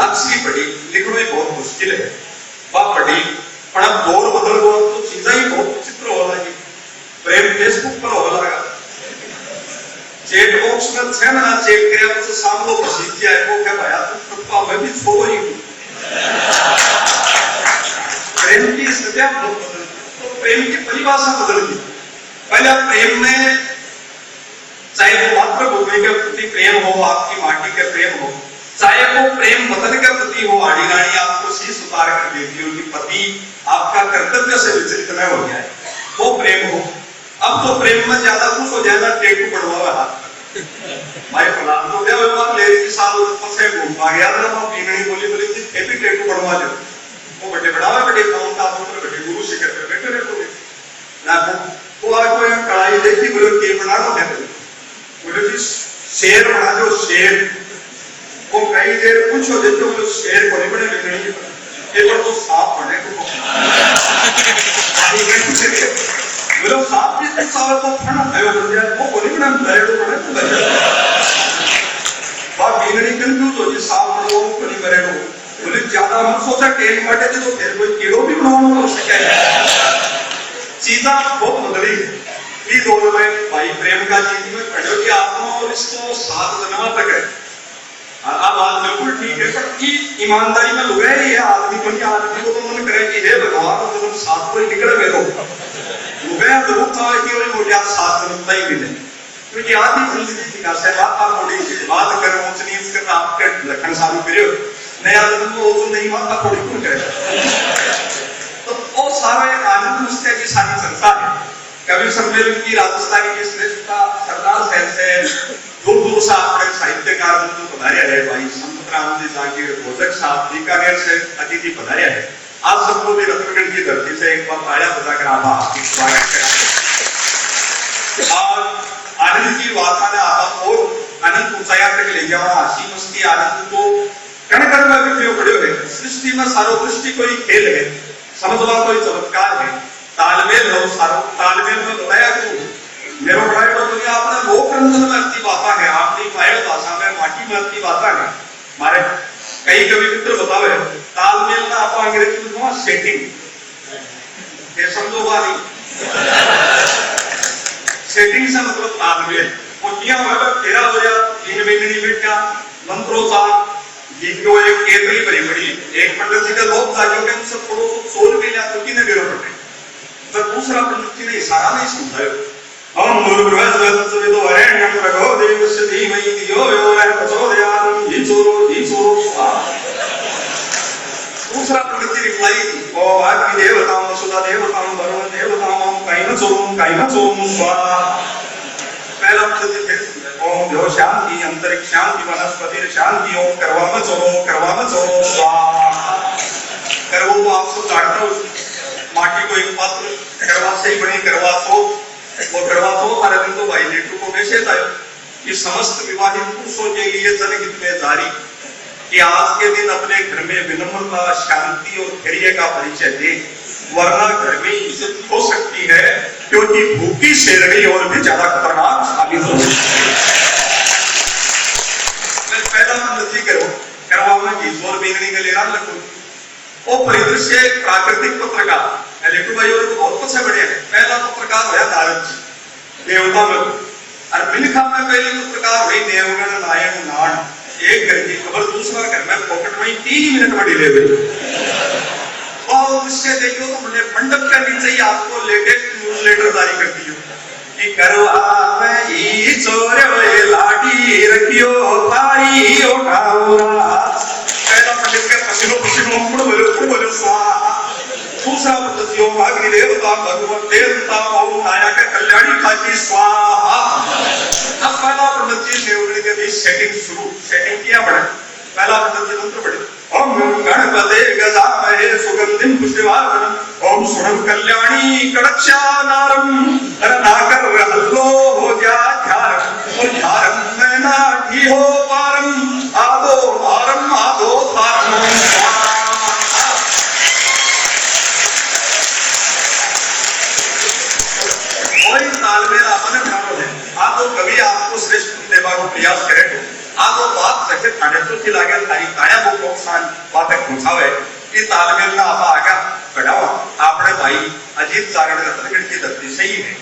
अक्षरी पढ़ी लिखना ही बहुत मुश्किल है वह पढ़ी पर अब दौर बदल गो तो चीजें ही बहुत विचित्र हो लगी प्रेम फेसबुक पर हो लगा चैट बॉक्स में छह महीना चेक करे तो सामने प्रसिद्ध है वो क्या भाया तू कृपा मैं भी छोड़ो ही प्रेम की स्थितियां बहुत बदल तो प्रेम की परिभाषा बदल गई पहले प्रेम में चाहे वो मात्र भूमि के प्रति प्रेम हो आपकी माटी के प्रेम हो चाहे वो प्रेम वतन के प्रति हो आड़ी रानी आपको शीश उतार कर देती हो कि पति आपका कर्तव्य से विचलित न हो जाए वो प्रेम हो अब तो प्रेम में ज्यादा कुछ हो जाएगा टेटू बढ़वा हाथ भाई प्रणाम तो क्या हुआ ले की साल से घूम आ गया था मैं पीने बोली बोली थी ये भी टेटू बढ़वा ले वो बड़े बढ़ावा बड़े काम का पुत्र बड़े गुरु शिखर पे बैठे रहे बोले ना वो आज कोई कढ़ाई देखी बोले के बना दो बोले जी शेर बना दो शेर वो कई देर कुछ हो देते हो शेर को नहीं बने नहीं ये पर तो सांप बने को बोलो सांप भी कुछ साल तो फना है वो बन जाए वो नहीं बना डरे तो बने बात बिगड़ी कंफ्यूज हो जी सांप बनो को नहीं बने को बोले ज्यादा मत सोचा टेल काटे तो फिर कोई कीड़ो भी बनाओ तो क्या है चीजा बहुत बदली इस दौर में भाई प्रेम का चीज में खड़े की आत्मा और इसको 7 जन्म तक है अब बात बिल्कुल ठीक है पर की ईमानदारी में लुगा है ये आदमी को तो मन करे कि हे भगवान तो तुम साथ को निकल गए हो लुगा जरूर था कि वो मोटिया साथ बनता ही मिले क्योंकि आदमी जिंदगी की कासे बात थोड़ी बात कर ऊंच नीच करना आपके लखन सारू करियो नया जन्म को वो नहीं मानता थोड़ी कौन करे तो वो सारा एक आनंद मुझसे की सारी संस्था है कवि सम्मेलन की राजस्थानी की श्रेष्ठता सरदार साहब से दूर से आपके साहित्यकार बंधु पधारे है भाई संत राम जी जागीर भोजक साहब बीकानेर से अतिथि पधारे है आप सबको भी रत्नगढ़ की धरती से एक बार तालियां बजाकर आभार स्वागत करें और आनंद की वार्ता ने आप और अनंत ऊंचाइयों तक ले जाओ हंसी मस्ती आनंद को कण कण में भी खड़े हुए सृष्टि में सारो दृष्टि कोई खेल है समझवा कोई चमत्कार है तालमेल हो सारो तालमेल में बताया क्यों मेरो बड़ाई तो दुनिया अपना लोक रंजन में अच्छी बातें हैं आपकी मायर भाषा में माटी में अच्छी बातें हैं हमारे कई कवि मित्र बतावे तालमेल ना आप अंग्रेजी में कहो सेटिंग ये समझो बारी सेटिंग से मतलब तालमेल वो किया हुआ तेरा हो जा तीन बेगनी बेट का मंत्रों का गीत को एक केतली बड़ी बड़ी एक पंडित जी का लोक जागियों के उनसे थोड़ो सोल के लिया तो किने बेरो पड़े तो दूसरा पंडित जी ने इशारा नहीं समझाया ओम भूर्भुवस्सुवितु वरेण्यं भर्गो देवस्य धीमहि धियो यो नः प्रचोदयात् ही चोरो स्वाहा दूसरा प्रवृत्ति रिप्लाई ओम अग्नि देवतां वसुधा देवतां वरुण देवतां कैन चोम स्वाहा पहला प्रवृत्ति फिर ओम जो शांति अंतरिक्ष शांति वनस्पति शांति ओम करवाम चोरो स्वाहा करवो तो आप सब जानते हो माटी को एक पात्र करवा से ही बनी करवा तो वो करवा तो अरविंदो भाई लेटू को मैसेज आया कि समस्त विवाहित पुरुषों के लिए जनहित में जारी कि आज के दिन अपने घर में विनम्रता शांति और धैर्य का परिचय दे वरना घर में इज्जत हो सकती है क्योंकि भूखी शेरनी और भी ज्यादा खतरनाक साबित हो सकती है पहला नती करो करवा में जोर बेगनी के लेना लगो वो परिदृश्य एक प्राकृतिक पत्रकार लेटू भाई और बहुत कुछ बढ़िया है पहला पत्रकार होया नारद जी देवता में और मिलखा में पहले पत्रकार हुई देवगण नारायण नाण एक घर की खबर दूसरा घर में पॉकेट में 3 मिनट में डिले हुई और उससे देखो तो हमने मंडप के नीचे ही आपको लेटेस्ट न्यूज़लेटर जारी कर दी कि करवा में ई चोरे वे लाडी रखियो थारी उठाओरा पहला पंडित के पसीनो बोलो स्वाहा दूसरा पद्धति ओम अग्नि देवता भगवान देवता ओम नायक कल्याणी काकी स्वाहा अब पहला पद्धति देवगण के बीच सेटिंग किया पड़ा पहला पद्धति मंत्र पढ़े ओम गणपते गजामहे सुगंधिम पुष्टिवर्धनम ओम सुरम कल्याणी कड़क्षानारम रनाकर हल्लो हो जा ध्यान और ध्यान में ना ठी हो पारम आदो तारम तालमेल आपने बनानो है आप तो कभी आपको श्रेष्ठ देवा को प्रयास करे आप तो बात रखे थाने तो की लागे थारी काया वो नुकसान बातें पहुंचावे कि तालमेल ना आप आगे बढ़ावा। आपने भाई अजीत चारण रत्नगढ़ की धरती सही है,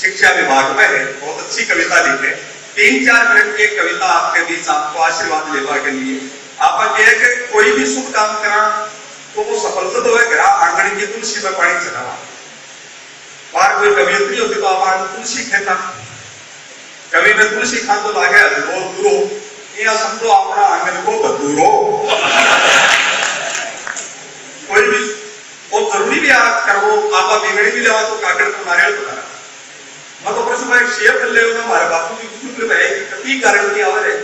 शिक्षा विभाग में है, बहुत अच्छी कविता लिखे। 3-4 मिनट की कविता आपके बीच आपको आशीर्वाद लेवा के लिए आप कहे कि कोई भी शुभ काम करा तो वो सफलता तो है, ग्राह आंगन की तुलसी में पानी चढ़ावा। और कोई कवियत्री होती तो आप तुलसी खेता, कवि में तुलसी खान तो लागे हजरो दूरो, या समझो अपना आंगन को बदूरो। कोई भी बहुत जरूरी भी आज करो, आप बिगड़ी भी जाओ तो काकड़ को नारियल बना। मैं तो प्रश्न एक शेयर कर ले हमारे बापू जी कुछ है कि गारंटी आवे है,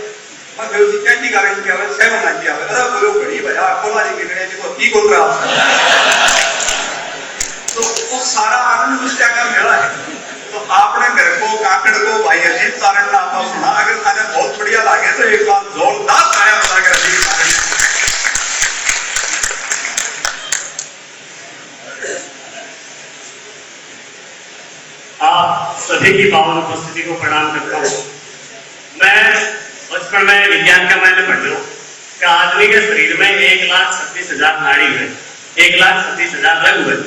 मैं कहूँ जी क्या की गारंटी आवे 6 महीना की आवे। अरे बोलो बड़ी भैया कोला जी बिगड़े जी को की बोल रहा तो वो सारा आनंद उस जगह मेला है। तो आपने घर को काकड़ को भाई अजीत चारण का आपा सुना, अगर थाने बहुत बढ़िया लगे तो एक बार जोरदार ताया बजाकर अजीत चारण। आप सभी की पावन उपस्थिति को प्रणाम करता हूँ। मैं बचपन में विज्ञान का मैंने पढ़ लो कि आदमी के शरीर में 1,36,000 नाड़ी है, 1,36,000 रंग है,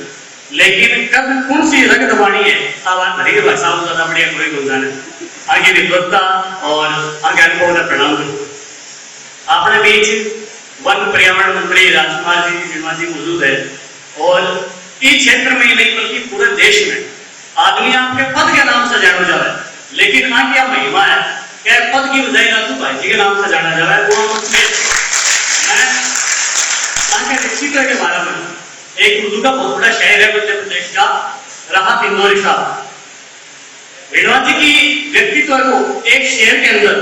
लेकिन कब कौन सी रंग दबानी है सावन धरी के भाषा में ज्यादा बढ़िया कोई गुंजान है। आगे विद्वत्ता और आगे अनुभव का प्रणाम करूँ। अपने बीच वन पर्यावरण मंत्री राजकुमार जी मौजूद है और इस क्षेत्र में ही नहीं बल्कि पूरे देश में आदमी आपके पद के नाम से जाना जा रहा है, लेकिन हाँ क्या महिमा है क्या पद की बजाय राजू भाई जी के नाम से जाना जा रहा है। वो निश्चित के बारे में एक उर्दू का बहुत बड़ा शायर है मध्य प्रदेश का राहत इंदौरी साहब, रेणुनाथ जी की व्यक्तित्व को एक शेर के अंदर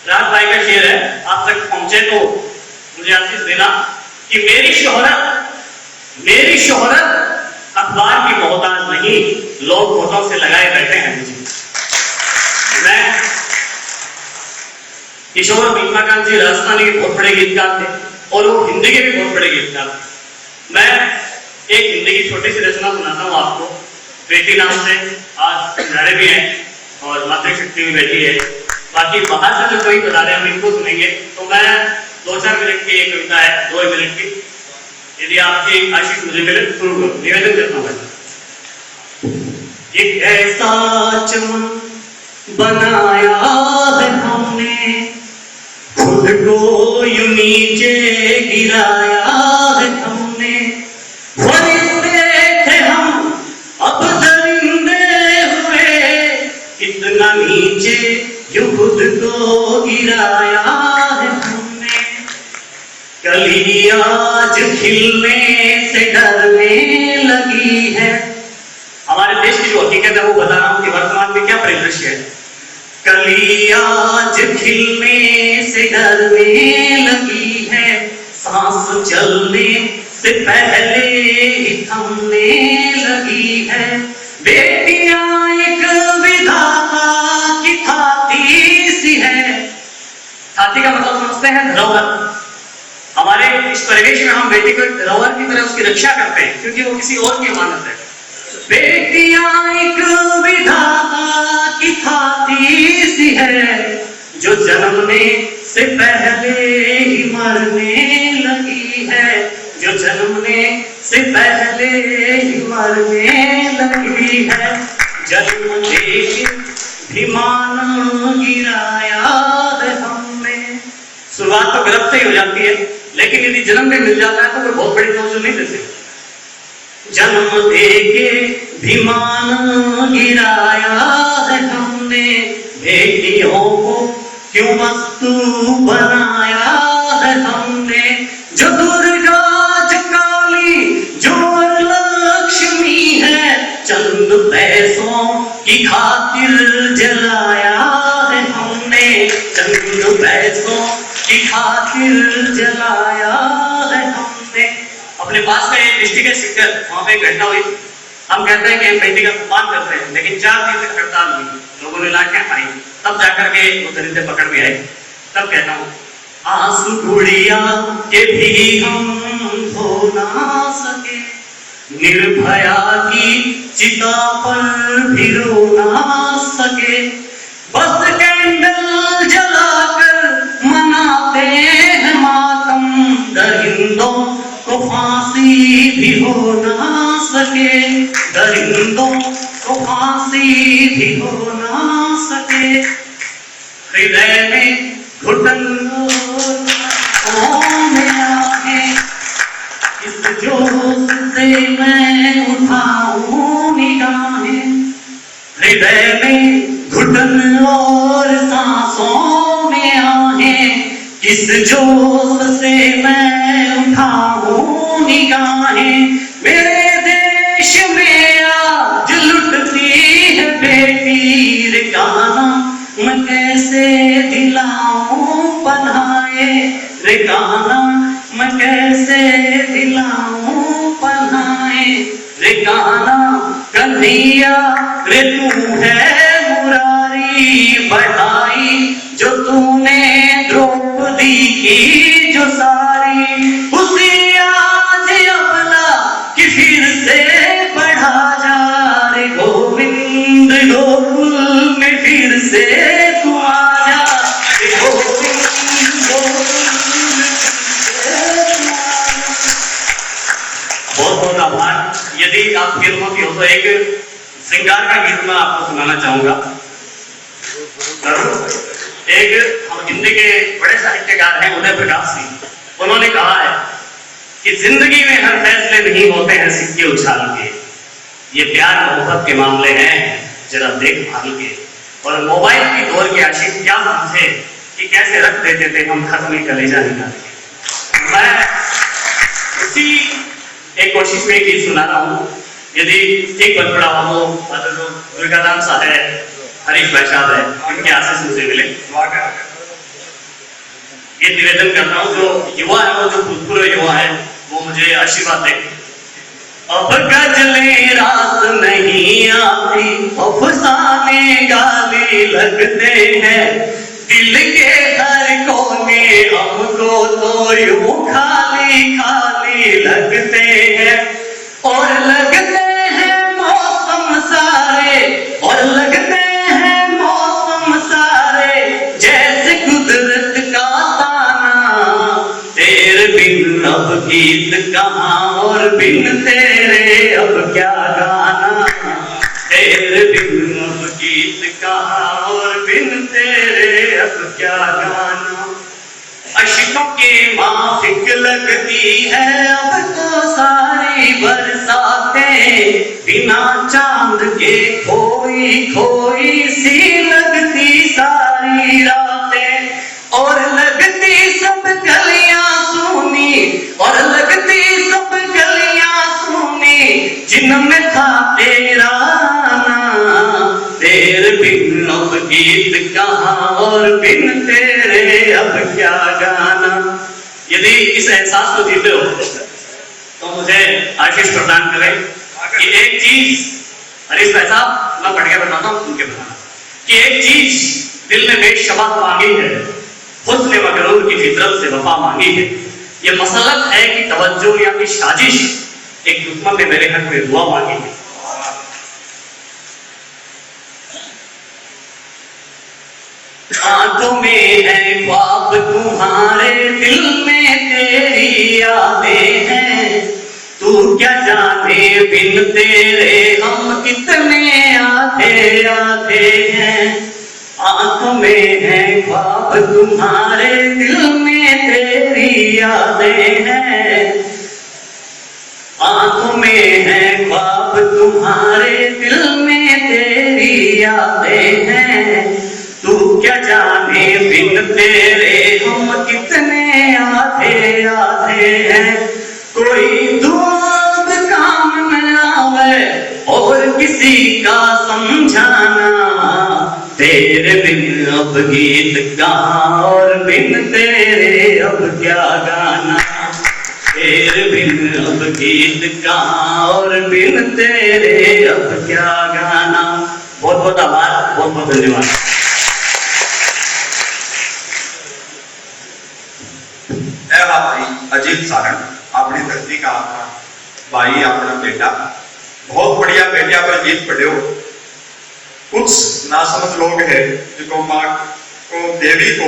राज भाई का शेर है, आप तक पहुंचे तो मुझे आशीष देना कि मेरी शोहरत अखबार की मोहताज नहीं, लोग फोटो से लगाए बैठे हैं मुझे। मैं किशोर भीमाकांत जी राजस्थानी के बहुत बड़े गीतकार थे और वो हिंदी के भी बहुत बड़े गीतकार थे। मैं एक हिंदी की छोटी सी रचना सुनाता हूँ आपको, बेटी नाम से। आज खिलाड़ी भी हैं और मातृशक्ति भी बैठी है, बाकी बाहर से जो कोई बता रहे हैं हम इनको सुनेंगे। तो मैं 2-4 मिनट की एक कविता है, 2 मिनट की, यदि आपकी आशीष मुझे मिले शुरू करो, निवेदन करता हूँ। एक ऐसा चमन बनाया है हमने, खुद को यूं नीचे गिराया है हमने, फरिश्ते थे हम अब दरिंदे हुए, कितना नीचे यूं खुद को गिराया है हमने। कली आज खिलने से डरने लगी है। हमारे देश की जो हकीकत है वो बता रहा हूं कि वर्तमान में क्या परिदृश्य है। कली आज खिलने से डरने लगी है, सांस चलने से पहले ही थमने लगी है। बेटियां एक विधाता की थाती सी है। थाती का मतलब समझते हैं धरोहर। हमारे इस परिवेश में हम बेटी को एक धरोहर की तरह उसकी रक्षा करते हैं क्योंकि वो किसी और की अमानत है। बेटियां एक विधाता की थाती सी है, जो जन्मने से पहले ही मरने लगी है, जो जन्मने से पहले ही मरने लगी है। जन्म देके भी मान गिराया है हमने। शुरुआत तो गर्भ से ही हो जाती है, लेकिन यदि जन्म में मिल जाता है तो कोई बहुत बड़ी तवज्जो नहीं देते। जन्म देके भी मान गिराया है हमने, बेटियों को क्यों वस्तु बनाया है हमने। जो दुर्गा जो काली जो लक्ष्मी है, चंद पैसों की खातिर जलाया है हमने, चंद पैसों की खातिर जलाया है हमने। अपने पास का एक डिस्ट्रिक्ट है सिक्कर, वहां पे घटना हुई। हम कहते हैं कि बेटी का सम्मान करते हैं, लेकिन 4 दिन तक हड़ताल हुई, लोगों ने लाके आई, तब जाकर के वो दरिद्र पकड़ में आए। तब कहता हूँ आंसू गुड़िया के भी हम धो ना सके, निर्भया की चिता पर भी रो ना सके। बस कैंडल जलाकर मनाते हैं मातम, भी हो ना सके, दरिंदों को फांसी भी हो ना सके, हृदय में घुटन में आए, इस जोश से मैं उठाऊं निगाहें, हृदय में घुटन और सांसों में आहें, किस जोश से मैं उठाऊं निगाहें, मेरे देश में आज लुटती है बेटी रे गाना, मैं कैसे दिलाऊं पनाहे रे गाना, मैं कैसे दिलाऊं पनाहे रे गाना, कन्हैया रे तू है मुरारी बढ़ाई, जो तूने द्रौपदी की जो सारी, उसी आज अबला कि फिर से बढ़ा जा रे गोविंद, गोकुल में फिर से तू आ जा रे गोविंद, गोकुल में फिर से तू आ जा। बहुत बहुत आभार। यदि आप फिल्मों की हो तो एक श्रृंगार का गीत मैं आपको सुनाना चाहूंगा। एक हम हिंदी के बड़े साहित्यकार हैं उदय प्रकाश सिंह, उन्होंने कहा है कि जिंदगी में हर फैसले नहीं होते हैं सिक्के उछाल के, ये प्यार मोहब्बत के मामले हैं जरा देखभाल के, और मोबाइल की दौर के आशिक क्या समझे कि कैसे रख देते थे हम घर में कलेजा निकाल के। मैं उसी एक कोशिश में गीत सुना रहा हूँ, यदि ठीक बन पड़ा हो तो जो दुर्गादान साहब है, हरीश भाई साहब है, उनके आशीष मुझे मिले। ये निवेदन करता हूँ जो युवा है, वो जो भूतपूर्व युवा है, वो मुझे आशीर्वाद दे। अब गजले रात नहीं आती, अफसाने गाली लगते हैं, दिल के हर कोने हमको तो यूं खाली खाली लगते हैं, और लगते हैं मौसम सारे, और लगते हैं मौसम सारे जैसे कुदरत का ताना, तेरे बिन अब गीत कहाँ और बिन तेरे अब क्या गाना, तेरे बिन अब गीत कहाँ और बिन तेरे अब क्या गाना, अश्कों की माफिक लगती है अब तो सारी बरसातें, बिना चांद के खोई खोई सी लगती सारी रातें, और लगती सब गलियां सूनी, और लगती सब गलियां सूनी जिनमें था तेरा नाम, तेरे बिन अब गीत कहाँ और बिन तेरे अब क्या गाना। यदि इस एहसास को जीते हो तो मुझे आशीष प्रदान करें कि एक चीज, हरीश भाई साहब मैं पढ़ के बताता हूँ, उनके बताना कि एक चीज दिल ने बेशबाक मांगी है, हुस्न मगरूर की फितरत से वफा मांगी है, ये मसलत है कि तवज्जो या कि साजिश, एक दुश्मन ने मेरे हक में दुआ मांगी है। आंखों में है ख्वाब तुम्हारे, दिल में तेरी यादें हैं, तू क्या जाने बिन तेरे हम कितने आधे आधे हैं, आंखों में है ख्वाब तुम्हारे, दिल में तेरी यादें हैं, आंखों में है ख्वाब तुम्हारे, दिल में तेरी यादें हैं, तू क्या जाने बिन तेरे हम कितने आधे आधे हैं, कोई दुआब काम न आवे और किसी का समझाना, तेरे बिन अब गीत कहाँ और बिन तेरे अब क्या गाना, तेरे बिन अब गीत कहाँ और बिन तेरे अब क्या गाना। बहुत बहुत आभार, बहुत बहुत धन्यवाद। भाई अजीत सारण अपनी धरती का आपका भाई, अपना बेटा, बहुत बढ़िया बेटिया पर गीत पढ़े हो। कुछ नासमझ लोग हैं जिनको माँ को, देवी को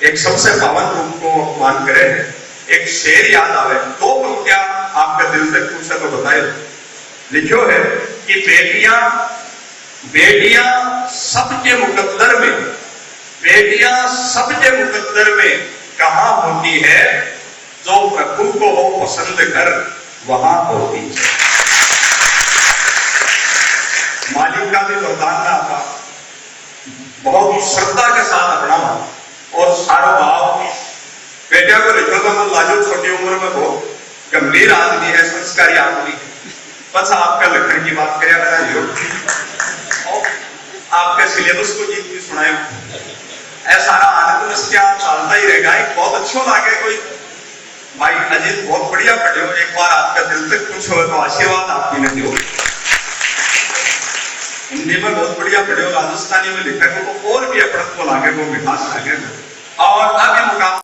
एक सबसे पावन रूप को अपमान करे, एक शेर याद आवे, दो पंक्तियां आपका दिल तक पूछा तो बताए। लिखो है कि बेटियां सबके मुकद्दर में, बेटियां सबके मुकद्दर में कहां होती है, जो प्रभु को वो पसंद कर वहां होती है। मालिक का भी वरदान ना था, बहुत श्रद्धा के साथ अपनावा और सारा भाव बेटिया को लिखो तो मन लाजो छोटी उम्र में बहुत गंभीर आदमी है, संस्कारी आदमी है। बस आपका लखन की बात करें आपके सिलेबस को जीत भी सुनाए ऐसा आनंद क्या चलता ही रहेगा। एक बहुत अच्छा लागे कोई भाई अजीत बहुत बढ़िया पढ़े हो, एक बार आपका दिल तक कुछ हो तो आशीर्वाद आपकी नहीं हो। हिंदी में बहुत बढ़िया पढ़े हो, राजस्थानी में लिखा है तो और भी अपने को लागे वो मिठास लागे। और अभी मुकाम